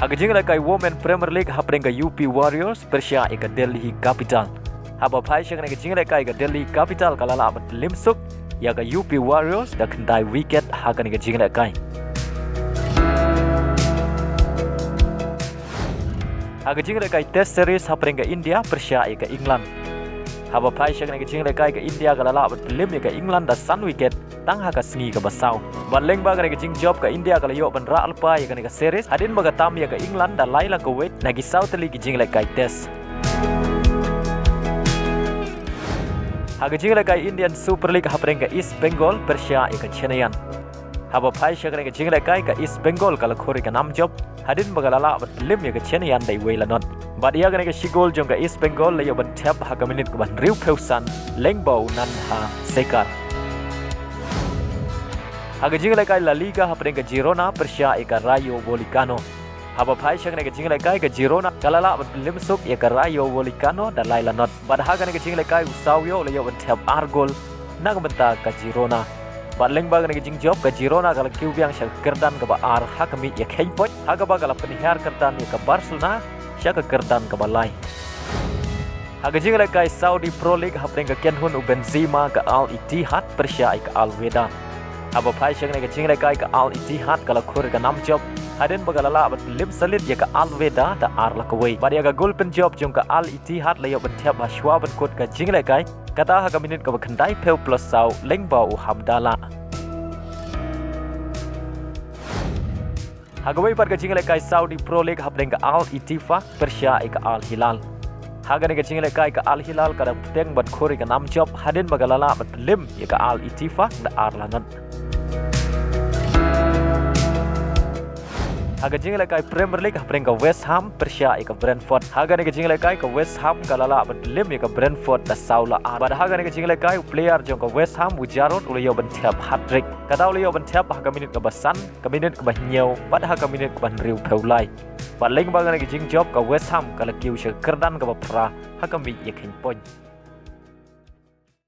Haga jing lai kai Women Premier League hapring ka UP Warriors Persia ika Delhi Capital. Haba phai shang ka jing lai kai ka Delhi Capital kalala bat limsuk ya ka UP Warriors da kendai wicket haga ni ka jing lai kai. Haga jing lai kai Test Series hapring ka India Persia ika England. Haba phai shang ka jing lai kai ka India kalala bat lim ya ka England da sun wicket tang haka sni ka basau. Baleng ba ka jing job ka India kala yo ban ra alpa ya ka series hadin baga tam ya ka England da laila ka wait nagi South League jing lai kai test. Haga jing lai kai Indian Super League hapring ka East Bengal Persia ya ka Chennai. Haba phai shang ka jing lai kai ka East Bengal kala khori ka nam job hadin baga lala bat lim ya ka Chennai dai wela not. But ya ka shigol jong ka East Bengal la yo ban tap haka minute ka ban riu peusan lengbau nan ha sekar. Haga jing lai kai La Liga hapring ka Girona Persia ika Rayo Vallecano. Haba phai shang ka jing lai kai ka Girona kalala ban limsuk ika Rayo Vallecano da laila not. But haga ka jing lai kai Usawio la yo ban tap argol nang benta ka Girona. But leng ba ka jing job ka Girona kala kiubiang shang Kyrdan ka ba ar hakami ya khaipot haga ba kala Hiar Kyrdan ka Barcelona sya ka Kyrdan ka balai. Haga jing lai kai Saudi Pro League hapring ka Kynhun Benzema ka Al Ittihad Persia ika Al Weda. Haba phai shang ka jing lai kai ka Al Ittihad kala khur ka nam job hadin bagalala bat lim salit ya ka Al Weda da ar la kawai bar ya ka gol pen job jong ka Al Ittihad la yo ban thep ba shwa ban kot ka jing lai kai kata ha ka minute ka khandai peu plus sau lengba u hamdala. Haga wai par ka jing lai kai Saudi Pro League hapring ka Al Ittifaq Persia ika Al Hilal. Haga ni ka jing lai kai ka Al Hilal ka teng bat khori ka nam job hadin bagalala bat lim ya ka Al Ittifaq da ar la not. Haga jing lai kai Premier League hapring ka Westham Persia ika Brentford. Haga ni ka jing lai kai ka Westham kalala bat lim ika Brentford da saula ar. Bad haga ni ka jing lai kai player jong ka Westham Ujarot ule yo ban tap Hattrick. Kata ule yo ban tap haga minute ka basan, ka minute ka bahnyau, bad haga minute ka ban riu peulai. Bad leng ba ka jing job ka Westham kala kiu she Kyrdan ka ba pra haga mi ya khin point.